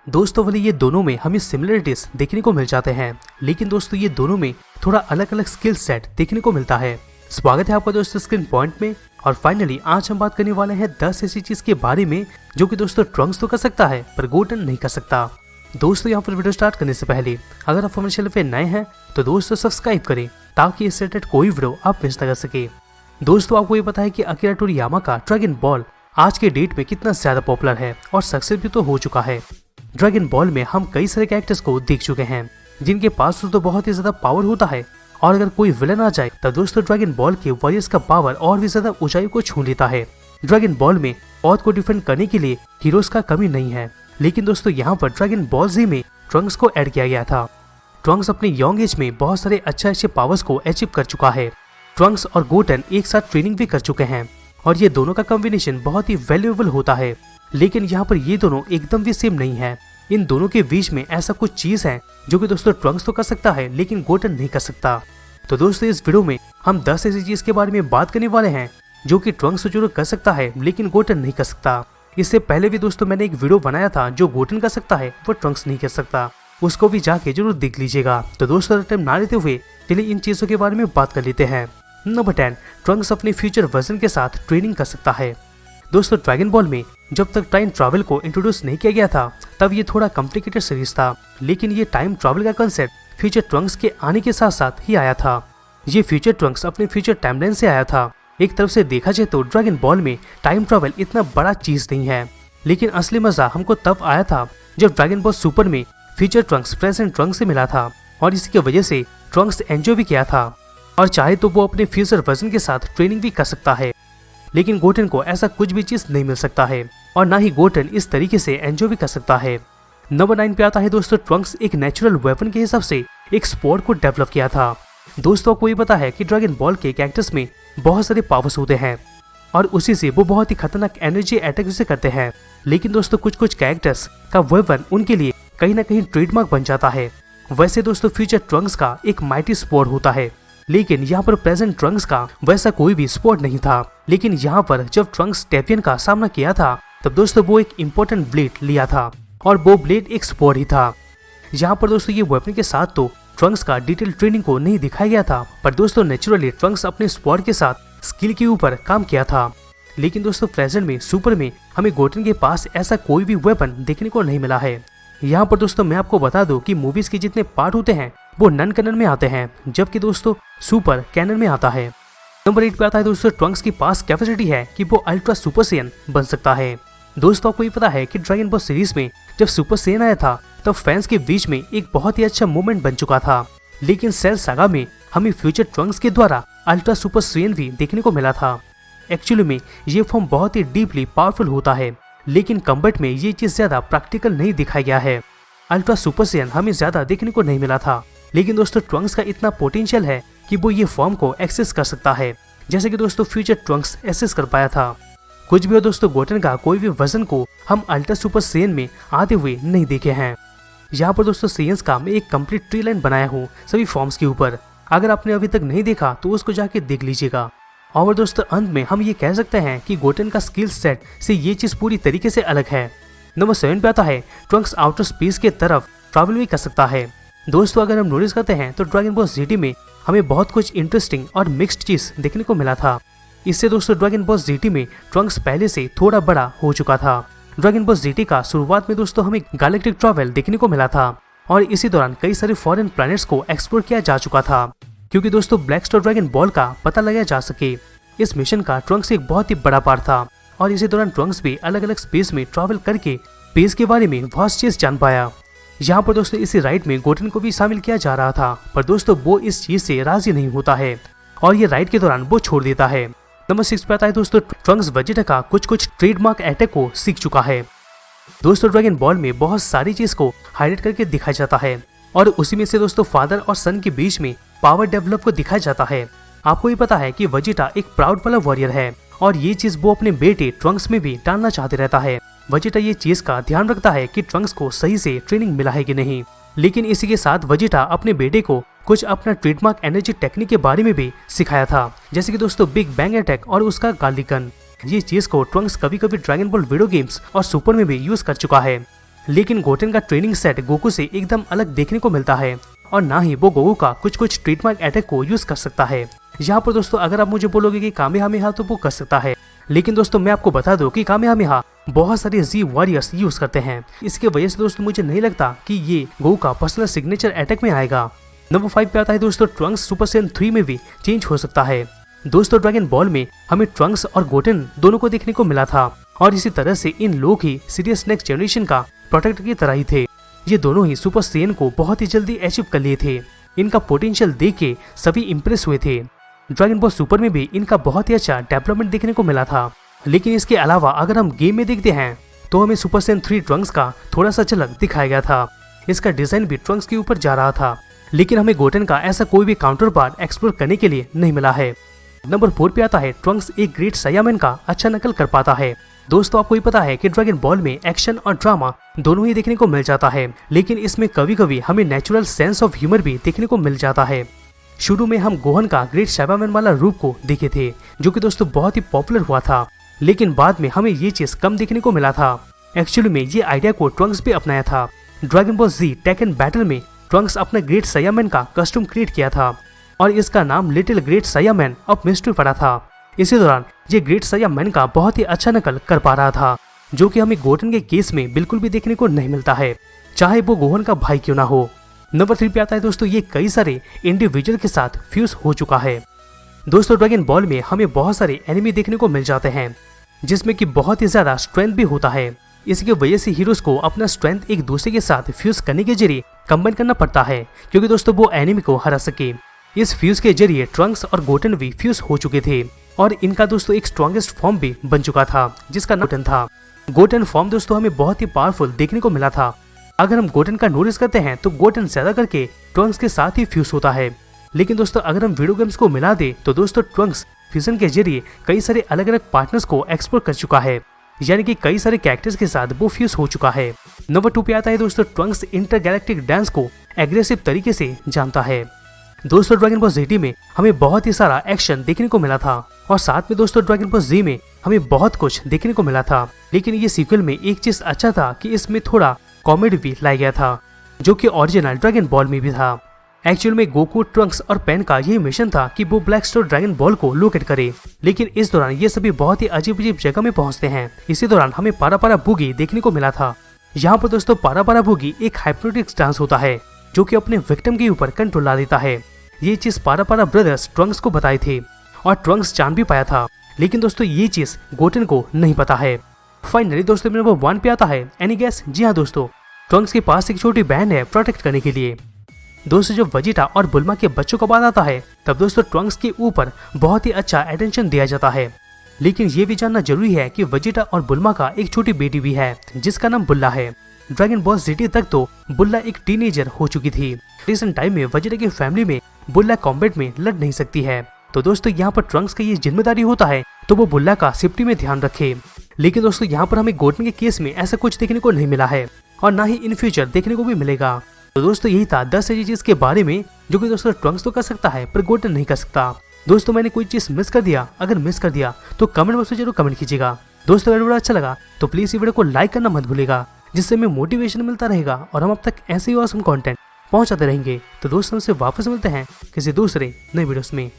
दोस्तों वाले ये दोनों में हमें सिमिलरिटीज देखने को मिल जाते हैं, लेकिन दोस्तों ये दोनों में थोड़ा अलग अलग स्किल सेट देखने को मिलता है। स्वागत है आपका दोस्तों स्क्रीन पॉइंट में। और फाइनली आज हम बात करने वाले हैं 10 ऐसी चीज के बारे में जो कि दोस्तों ट्रंक्स तो कर सकता है पर गोटन नहीं कर सकता। दोस्तों यहाँ पर वीडियो स्टार्ट करने से पहले अगर आप हमारे चैनल पे नए हैं तो दोस्तों सब्सक्राइब करें ताकि इससे रिलेटेड कोई वीडियो आप मिस ना कर सके। दोस्तों आपको ये पता है कि अकीरा टोरियामा का ड्रैगन बॉल आज के डेट में कितना ज्यादा पॉपुलर है और सक्सेस भी तो हो चुका है। ड्रैगन बॉल में हम कई सारे कैरेक्टर्स को देख चुके हैं जिनके पास तो बहुत ही ज्यादा पावर होता है और अगर कोई विलन आ जाए तब दोस्तों ड्रैगन बॉल के वॉरियर्स का पावर और भी ज्यादा ऊंचाई को छू लेता है। ड्रैगन बॉल में पौध को डिफेंड करने के लिए हीरोज का कमी नहीं है, लेकिन दोस्तों यहाँ पर ड्रैगन बॉल जी में ट्रंक्स को ऐड किया गया था। ट्रंक्स अपने यंग एज में बहुत सारे अच्छे पावर्स को अचीव कर चुका है। ट्रंक्स और गोटन एक साथ ट्रेनिंग भी कर चुके हैं और ये दोनों का कॉम्बिनेशन बहुत ही वैल्यूएबल होता है, लेकिन यहाँ पर ये दोनों एकदम भी सेम नहीं है। इन दोनों के बीच में ऐसा कुछ चीज है जो कि दोस्तों ट्रंक्स तो कर सकता है लेकिन गोटन नहीं कर सकता। तो दोस्तों इस वीडियो में हम 10 ऐसी चीज के बारे में बात करने वाले हैं जो कि ट्रंक्स तो जरूर कर सकता है लेकिन गोटन नहीं कर सकता। इससे पहले भी दोस्तों मैंने एक वीडियो बनाया था जो गोटन कर सकता है वो ट्रंक्स नहीं कर सकता, उसको भी जाके जरूर देख लीजिएगा। तो दोस्तों टाइम ना लेते हुए चलिए इन चीजों के बारे में बात कर लेते हैं। नंबर 10, ट्रंक्स अपने फ्यूचर वर्जन के साथ ट्रेनिंग कर सकता है। दोस्तों ड्रैगन बॉल में जब तक टाइम ट्रैवल को इंट्रोड्यूस नहीं किया गया था तब ये थोड़ा कॉम्प्लिकेटेड सीरीज था, लेकिन ये टाइम ट्रैवल का कंसेप्ट फ्यूचर ट्रंक्स के आने के साथ साथ ही आया था। ये फ्यूचर ट्रंक्स अपने फ्यूचर टाइमलाइन से आया था। एक तरफ से देखा जाए तो ड्रैगन बॉल में टाइम ट्रैवल इतना बड़ा चीज नहीं है, लेकिन असली मजा हमको तब आया था जब ड्रैगन बॉल सुपर में फ्यूचर ट्रंक्स प्रेजेंट ट्रंक्स से मिला था और इसी की वजह से ट्रंक्स एंजॉय भी किया था और चाहे तो वो अपने फ्यूचर वर्जन के साथ ट्रेनिंग भी कर सकता है, लेकिन गोटन को ऐसा कुछ भी चीज नहीं मिल सकता है और ना ही गोटन इस तरीके से एंजॉय भी कर सकता है। नंबर 9 पे आता है दोस्तों ट्रंक्स एक नेचुरल वेपन के हिसाब से एक स्पोर्ट को डेवलप किया था। दोस्तों आपको ये पता है कि ड्रैगन बॉल के कैरेक्टर्स में बहुत सारे पावर्स होते हैं और उसी से वो बहुत ही खतरनाक एनर्जी अटैक से करते हैं, लेकिन दोस्तों कुछ कैरेक्टर्स का वेपन उनके लिए कहीं ना कहीं ट्रेडमार्क बन जाता है। वैसे दोस्तों फ्यूचर ट्रंक्स का एक माइटी स्पोर्ट होता है, लेकिन यहाँ पर प्रेजेंट ट्रंक्स का वैसा कोई भी स्पोर्ट नहीं था। लेकिन यहाँ पर जब ट्रंक्स टैपियन का सामना किया था तब दोस्तों वो एक इम्पोर्टेंट ब्लेड लिया था और वो ब्लेड एक स्पोर्ट ही था। यहाँ पर दोस्तों ये वेपन के साथ तो ट्रंक्स का डिटेल ट्रेनिंग को नहीं दिखाया गया था, पर दोस्तों नेचुरली ट्रंक्स अपने स्पोर्ट के साथ स्किल के ऊपर काम किया था। लेकिन दोस्तों प्रेजेंट में सुपर में हमें गोटन के पास ऐसा कोई भी वेपन देखने को नहीं मिला है। यहाँ पर दोस्तों मैं आपको बता दूं कि मूवीज के जितने पार्ट होते हैं वो नॉन कैनन में आते हैं, जबकि दोस्तों सुपर कैनन में आता है। नंबर 8 पे आता है दोस्तों ट्रंक्स की पास कैपेसिटी है कि वो अल्ट्रा सुपर सेयन बन सकता है। दोस्तों आपको ये पता है कि ड्रैगन बॉल सीरीज में जब सुपर सेयन आया था तब फैंस के बीच में एक बहुत ही अच्छा मूवमेंट बन चुका था, लेकिन सेल सागा में हमें फ्यूचर ट्रंक्स के द्वारा अल्ट्रा सुपर सेयन भी देखने को मिला था। एक्चुअली में ये फॉर्म बहुत ही डीपली पावरफुल होता है, लेकिन कम्बैट में ये चीज ज्यादा प्रैक्टिकल नहीं दिखाया गया है। अल्ट्रा सुपर सेयन हमें ज्यादा देखने को नहीं मिला था, लेकिन दोस्तों ट्रंक्स का इतना पोटेंशियल है कि वो ये फॉर्म को एक्सेस कर सकता है, जैसे कि दोस्तों फ्यूचर ट्रंक्स एक्सेस कर पाया था। कुछ भी हो दोस्तों गोटन का कोई भी वर्जन को हम अल्ट्रा सुपर सेयन में आते हुए नहीं देखे हैं। यहाँ पर दोस्तों सेयंस का मैं एक कंप्लीट ट्री लाइन बनाया हूँ सभी फॉर्म्स के ऊपर, अगर आपने अभी तक नहीं देखा तो उसको जाके देख लीजिएगा। और दोस्तों अंत में हम ये कह सकते हैं कि गोटन का स्किल सेट से ये चीज पूरी तरीके से अलग है। नंबर 7 पे आता है ट्रंक्स आउटर स्पेस के तरफ ट्रैवल भी कर सकता है। दोस्तों अगर हम नोटिस करते हैं तो ड्रैगन बॉल जीटी में हमें बहुत कुछ इंटरेस्टिंग और मिक्स्ड चीज देखने को मिला था। इससे दोस्तों ड्रैगन बॉल जीटी में ट्रंक्स पहले से थोड़ा बड़ा हो चुका था। ड्रैगन बॉल जीटी का शुरुआत में दोस्तों हमें गैलेक्टिक ट्रैवल देखने को मिला था और इसी दौरान कई सारे फॉरेन प्लैनेट्स को एक्सप्लोर किया जा चुका था, क्योंकि दोस्तों ब्लैक स्टार ड्रैगन बॉल का पता लगाया जा सके। इस मिशन का ट्रंक्स एक बहुत ही बड़ा पार्ट था और इसी दौरान ट्रंक्स भी अलग अलग स्पेस में ट्रैवल करके स्पेस के बारे में बहुत चीज जान पाया। यहाँ पर दोस्तों इसी राइड में गोटन को भी शामिल किया जा रहा था, पर दोस्तों वो इस चीज से राजी नहीं होता है और ये राइड के दौरान वो छोड़ देता है। नंबर 6 पे आता है दोस्तों ट्रंक्स वेजिटा का कुछ ट्रेडमार्क अटैक को सीख चुका है। दोस्तों ड्रैगन बॉल में बहुत सारी चीज को हाईलाइट करके दिखाया जाता है और उसी में से दोस्तों फादर और सन के बीच में पावर डेवलप को दिखाया जाता है। आपको ये पता है कि वेजिटा एक प्राउड वाला वॉरियर है और ये चीज वो अपने बेटे ट्रंक्स में भी डालना चाहते रहता है। वेजिटा ये चीज का ध्यान रखता है कि ट्रंक्स को सही से ट्रेनिंग मिला है कि नहीं, लेकिन इसी के साथ वेजिटा अपने बेटे को कुछ अपना ट्रेडमार्क एनर्जी टेक्निक के बारे में भी सिखाया था, जैसे कि दोस्तों बिग बैंग अटैक और उसका गार्लिक गन। ये चीज को ट्रंक्स कभी कभी ड्रैगन बॉल वीडियो गेम्स और सुपर में भी यूज कर चुका है। लेकिन गोटेन का ट्रेनिंग सेट गोकू से एकदम अलग देखने को मिलता है और ना ही वो गोकू का कुछ ट्रेडमार्क अटैक को यूज कर सकता है। यहाँ पर दोस्तों अगर आप मुझे बोलोगे कि कामेहामेहा तो वो कर सकता है, लेकिन दोस्तों मैं आपको बता दूं कि कामेहामेहा बहुत सारे जी वॉरियर्स यूज करते हैं। इसके वजह से दोस्तों मुझे नहीं लगता कि ये गोकू का पर्सनल सिग्नेचर अटैक में आएगा। नंबर 5 पे आता है दोस्तों ट्रंक्स सुपर सैयन 3 में भी चेंज हो सकता है। दोस्तों ड्रैगन बॉल में हमें ट्रंक्स और गोटेन दोनों को देखने को मिला था और इसी तरह से इन लोग ही सीरियस नेक्स्ट जनरेशन का प्रोटेक्टर की तरह ही थे। ये दोनों ही सुपर सैयन को बहुत ही जल्दी अचीव कर लिए थे। इनका पोटेंशियल देख के सभी इंप्रेस हुए थे। ड्रैगन बॉल सुपर में भी इनका बहुत ही अच्छा डेवलपमेंट देखने को मिला था। लेकिन इसके अलावा अगर हम गेम में देखते हैं तो हमें सुपर सैयन 3 ट्रंक्स का थोड़ा सा झलक दिखाया गया था। इसका डिजाइन भी ट्रंक्स के ऊपर जा रहा था, लेकिन हमें गोटेन का ऐसा कोई भी काउंटर पार्ट एक्सप्लोर करने के लिए नहीं मिला है। नंबर 4 पे आता है ट्रंक्स एक ग्रेट साइयामैन का अच्छा नकल कर पाता है। दोस्तों आपको ही पता है कि ड्रैगन बॉल में एक्शन और ड्रामा दोनों ही देखने को मिल जाता है, लेकिन इसमें कभी कभी हमें नेचुरल सेंस ऑफ ह्यूमर भी देखने को मिल जाता है। शुरू में हम गोहन का ग्रेट साइयामैन वाला रूप को देखे थे, जो कि दोस्तों बहुत ही पॉपुलर हुआ था, लेकिन बाद में हमें ये चीज कम देखने को मिला था। एक्चुअली में ये आइडिया को ट्रंक्स भी अपनाया था। ड्रैगन बॉल जी टेकन बैटल में ट्रंक्स अपना ग्रेट साइयामैन का कस्ट्यूम क्रिएट किया था और इसका नाम लिटिल ग्रेट साइयामैन ऑफ मिस्ट्री पड़ा था। इसी दौरान ये ग्रेट साइयामैन का बहुत ही अच्छा नकल कर पा रहा था, जो कि हमें गोटेन के केस में बिल्कुल भी देखने को नहीं मिलता है, चाहे वो गोहन का भाई क्यों ना हो। नंबर 3 पे आता है दोस्तों ये कई सारे इंडिविजुअल के साथ फ्यूज हो चुका है। दोस्तों ड्रैगन बॉल में हमें बहुत सारे एनिमी देखने को मिल जाते हैं, जिसमें कि बहुत ही ज्यादा स्ट्रेंथ भी होता है। इसकी वजह से हीरोज को अपना स्ट्रेंथ एक दूसरे के साथ फ्यूज करने के जरिए कंबाइन करना पड़ता है, क्योंकि दोस्तों वो एनिमी को हरा सके। इस फ्यूज के जरिए ट्रंक्स और गोटेन भी फ्यूज हो चुके थे और इनका दोस्तों एक स्ट्रॉन्गेस्ट फॉर्म भी बन चुका था, जिसका नाम गोटेन था। गोटेन फॉर्म दोस्तों हमें बहुत ही पावरफुल देखने को मिला था। अगर हम गोटेन का नोटिस करते हैं तो गोटेन ज्यादा करके ट्रंक्स के साथ ही फ्यूज होता है, लेकिन दोस्तों अगर हम वीडियो गेम्स को मिला दे तो दोस्तों ट्रंक्स फ्यूजन के जरिए कई सारे अलग अलग पार्टनर्स को एक्सप्लोर कर चुका है, यानी कि कई सारे कैरेक्टर्स के साथ वो फ्यूज हो चुका है। नंबर 2 पे आता है दोस्तों ट्रंक्स इंटरगैलेक्टिक डांस को एग्रेसिव तरीके से जानता है। दोस्तों ड्रैगन बॉल जीटी में हमें बहुत ही सारा एक्शन देखने को मिला था और साथ में दोस्तों ड्रैगन बॉल जी में हमें बहुत कुछ देखने को मिला था, लेकिन ये सीक्वल में एक चीज अच्छा था कि इसमें थोड़ा कॉमेडी भी लाया गया था, जो कि ओरिजिनल ड्रैगन बॉल में भी था। एक्चुअल में गोकू, ट्रंक्स और पेन का यही मिशन था कि वो ब्लैक स्टोर ड्रैगन बॉल को लोकेट करे, लेकिन इस दौरान ये सभी बहुत ही अजीब अजीब जगह में पहुंचते हैं। इसी दौरान हमें पारा पारा बूगी देखने को मिला था। यहाँ पर दोस्तों पारा पारा बूगी एक हाइप्नोटिक डांस होता है, जो कि अपने विक्टिम के ऊपर कंट्रोल ला देता है। ये चीज पारा पारा ब्रदर्स ट्रंक्स को बताई थी और ट्रंक्स जान भी पाया था, लेकिन दोस्तों ये चीज गोटेन को नहीं पता है। फाइनली दोस्तों नंबर 1 पे आता है एनी गैस। जी हाँ दोस्तों, ट्रंक्स के पास एक छोटी बहन है प्रोटेक्ट करने के लिए। दोस्तों जब वेजिटा और बुल्मा के बच्चों का बात आता है तब दोस्तों ट्रंक्स के ऊपर बहुत ही अच्छा अटेंशन दिया जाता है, लेकिन ये भी जानना जरूरी है कि वेजिटा और बुल्मा का एक छोटी बेटी भी है जिसका नाम बुल्ला है। ड्रैगन बॉल जीटी तक तो बुल्ला एक टीनेजर हो चुकी थी। रिसेंट टाइम में वेजिटा की फैमिली में बुल्ला कॉम्बैट में लड़ नहीं सकती है, तो दोस्तों यहाँ पर ट्रंक्स का ये जिम्मेदारी होता है तो वो बुल्ला का सेफ्टी में ध्यान रखे। लेकिन दोस्तों यहाँ पर हमें गोटेन के केस में ऐसा कुछ देखने को नहीं मिला है और ना ही इन फ्यूचर देखने को भी मिलेगा। तो दोस्तों यही था 10 ऐसी चीज के बारे में जो कि दोस्तों ट्रंक्स तो कर सकता है पर गोटेन नहीं कर सकता। दोस्तों मैंने कोई चीज मिस कर दिया, अगर मिस कर दिया तो कमेंट बॉक्स में जरूर कमेंट कीजिएगा। दोस्तों अगर वीडियो अच्छा लगा तो प्लीज इस वीडियो को लाइक करना मत भूलिएगा, जिससे हमें मोटिवेशन मिलता रहेगा और हम अब तक ऐसे ही ऑसम कंटेंट पहुंचाते रहेंगे। तो दोस्तों हमसे वापस मिलते हैं किसी दूसरे नए वीडियोस में।